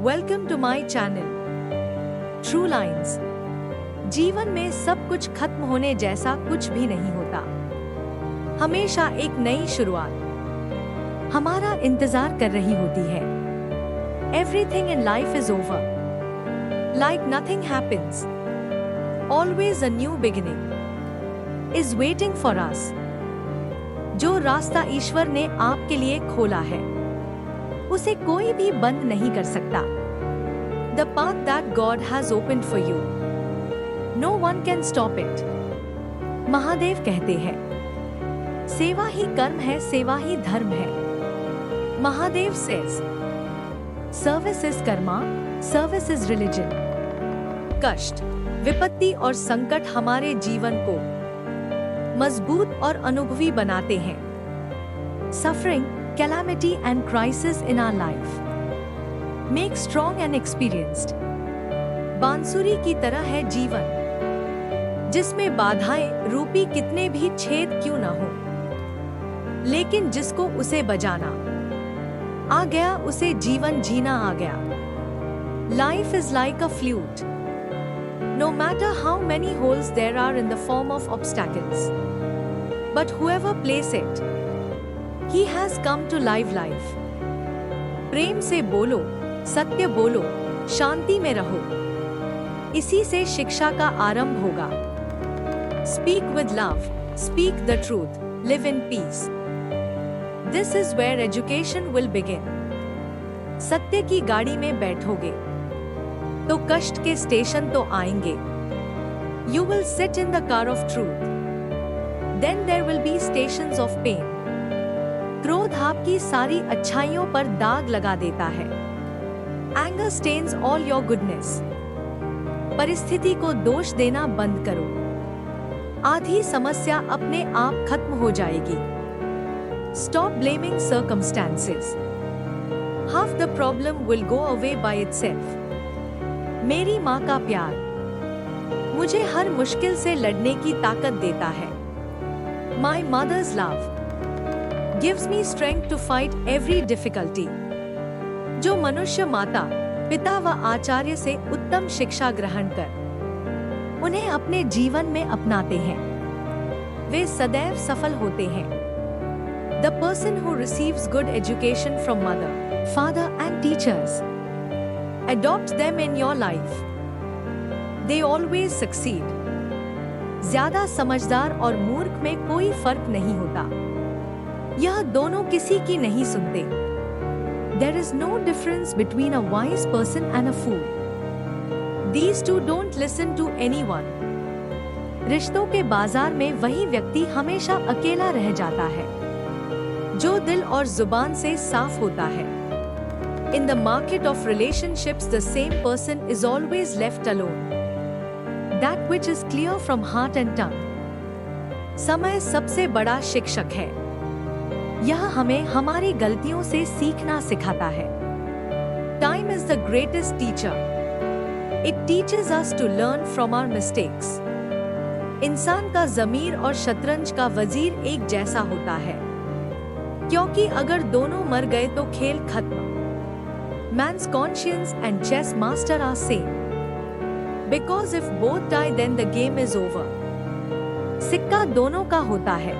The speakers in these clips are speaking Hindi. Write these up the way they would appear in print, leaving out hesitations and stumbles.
Welcome to my channel true lines. जीवन में सब कुछ खत्म होने जैसा कुछ भी नहीं होता। हमेशा एक नई शुरुआत हमारा इंतजार कर रही होती है। Everything in life is over. Like nothing happens. Always a new beginning is waiting for us. जो रास्ता ईश्वर ने आपके लिए खोला है, उसे कोई भी बंद नहीं कर सकता। The path that God has opened for you, no one can stop it. Mahadev कहते हैं, सेवा ही कर्म है, सेवा ही धर्म है। Mahadev says, service is Karma, service is religion. कष्ट, विपत्ति और संकट हमारे जीवन को मजबूत और अनुभवी बनाते हैं। Suffering, calamity and crisis in our life make strong and experienced. बांसुरी की तरह है जीवन, जिसमें बाधाएं रूपी कितने भी छेद क्यों न हो, लेकिन जिसको उसे बजाना आ गया, उसे जीवन जीना आ गया। Life is like a flute. No matter how many holes there are in the form of obstacles, but whoever plays it, he has come to live life. प्रेम से बोलो, सत्य बोलो, शांति में रहो, इसी से शिक्षा का आरंभ होगा। Speak with love, speak the truth, live in peace. This is where education will begin. सत्य की गाड़ी में बैठोगे तो कष्ट के स्टेशन तो आएंगे। You will sit in the car of truth. Then there will be stations of pain. क्रोध आपकी सारी अच्छाइयों पर दाग लगा देता है। Anger stains all your goodness. परिस्थिति को दोष देना बंद करो, आधी समस्या अपने आप खत्म हो जाएगी। Stop blaming circumstances. Half the problem will go away by itself. मेरी माँ का प्यार मुझे हर मुश्किल से लड़ने की ताकत देता है। My mother's love gives me strength to fight every difficulty. जो मनुष्य माता, पिता व आचार्य से उत्तम शिक्षा ग्रहण कर उन्हें अपने जीवन में अपनाते हैं, वे सदैव सफल होते हैं। The person who receives good education from mother, father and teachers, adopt them in your life, they always succeed. ज्यादा समझदार और मूर्ख में कोई फर्क नहीं होता, यह दोनों किसी की नहीं सुनते। There is no difference between a wise person and a fool. These two don't listen to anyone. रिश्तों के बाजार में वही व्यक्ति हमेशा अकेला रह जाता है जो दिल और जुबान से साफ होता है। In the market of relationships, the same person is always left alone. That which is clear from heart and tongue. समय सबसे बड़ा शिक्षक है, यह हमें हमारी गलतियों से सीखना सिखाता है। Time is the greatest teacher. It teaches us to learn from our mistakes. इंसान का ज़मीर और शतरंज का वजीर एक जैसा होता है, क्योंकि अगर दोनों मर गए तो खेल खत्म। Man's conscience and chess master are same. Because if both die then the game is over. सिक्का दोनों का होता है,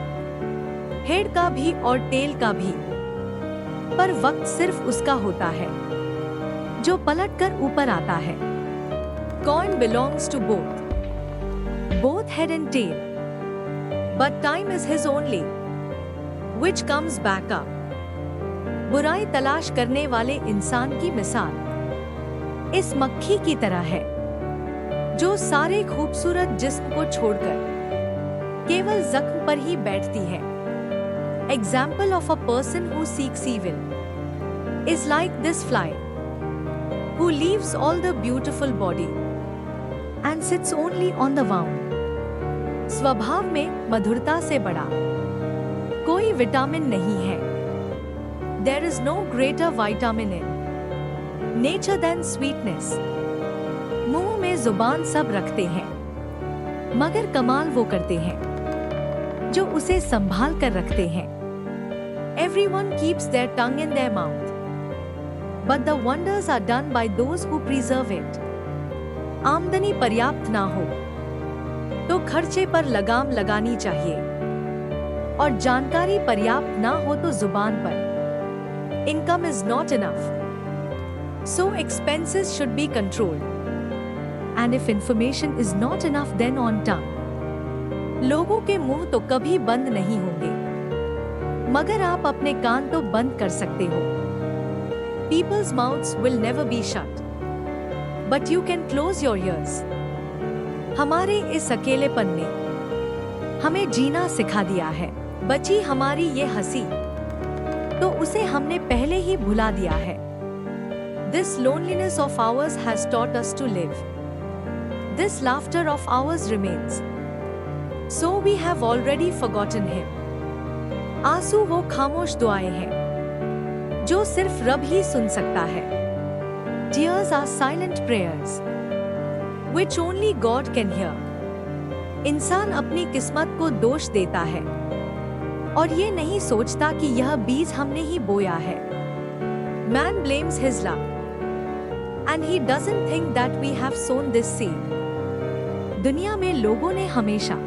हेड का भी और टेल का भी, पर वक्त सिर्फ उसका होता है जो पलट कर ऊपर आता है। Coin belongs to both head and tail. But time is his only, which comes back up. बुराई तलाश करने वाले इंसान की मिसाल इस मक्खी की तरह है जो सारे खूबसूरत जिस्म को छोड़कर केवल जख्म पर ही बैठती है। Example of a person who seeks evil is like this fly who leaves all the beautiful body and sits only on the wound. स्वभाव में मधुरता से बड़ा कोई विटामिन नहीं है। There is no greater vitamin in nature than sweetness. मुंह में जुबान सब रखते हैं, मगर कमाल वो करते हैं जो उसे संभाल कर रखते हैं। Everyone keeps their tongue in their mouth, but the wonders are done by those who preserve it. आमदनी पर्याप्त ना हो तो खर्चे पर लगाम लगानी चाहिए, और जानकारी पर्याप्त ना हो तो जुबान पर। Income is not enough, so expenses should be controlled. And if information is not enough, then on tongue. लोगों के मुंह तो कभी बंद नहीं होंगे, मगर आप अपने कान तो बंद कर सकते हो। People's mouths will never be shut, but you can close your ears. हमारे इस अकेलेपन ने हमें जीना सिखा दिया है। बची हमारी ये हंसी तो उसे हमने पहले ही भुला दिया है। This loneliness of ours has taught us to live. This laughter of ours remains. So we have already forgotten him. आंसू वो खामोश दुआएं हैं जो सिर्फ रब ही सुन सकता है। Tears are silent prayers, which only God can hear. इंसान अपनी किस्मत को दोष देता है और ये नहीं सोचता कि यह बीज हमने ही बोया है। Man blames his luck, and he doesn't think that we have sown this seed. दुनिया में लोगों ने हमेशा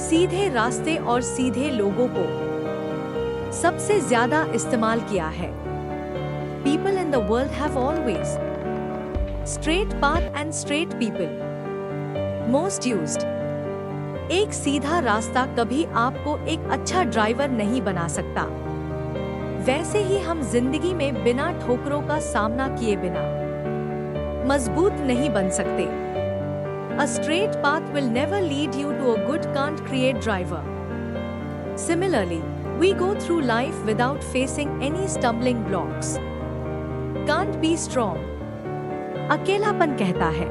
सीधे रास्ते और सीधे लोगों को सबसे ज्यादा इस्तेमाल किया है। People in the world have always straight path and straight people most used. एक सीधा रास्ता कभी आपको एक अच्छा ड्राइवर नहीं बना सकता। वैसे ही हम जिंदगी में बिना ठोकरों का सामना किए बिना मजबूत नहीं बन सकते। A straight path will never lead you to a good can't create driver. Similarly, we go through life without facing any stumbling blocks. Can't be strong. अकेलापन कहता है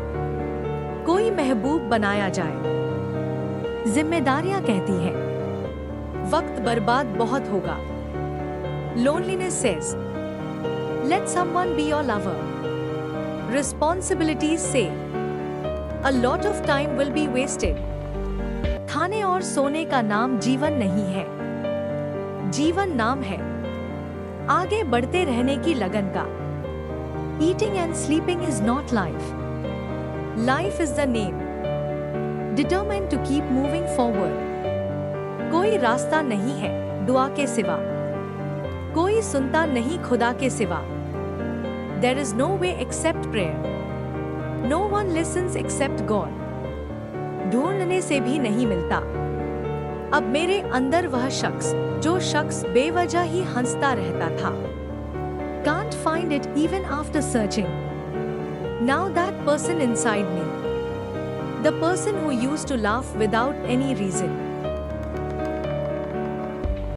कोई महबूब बनाया जाए। जिम्मेदारियां कहती हैं वक्त बर्बाद बहुत होगा। Loneliness says, let someone be your lover. Responsibilities say, a lot of time will be wasted. खाने और सोने का नाम जीवन नहीं है, जीवन नाम है आगे बढ़ते रहने की लगन का। Eating and sleeping is not life. Life is the name. Determined to keep moving forward. कोई रास्ता नहीं है दुआ के सिवा, कोई सुनता नहीं खुदा के सिवा। There is no way except prayer. No one listens except God. ढूंढने से भी नहीं मिलता अब मेरे अंदर वह शख्स जो शख्स बेवजह ही हंसता रहता था। Can't find it even after searching. Now that person inside me, the person who used to laugh without any reason.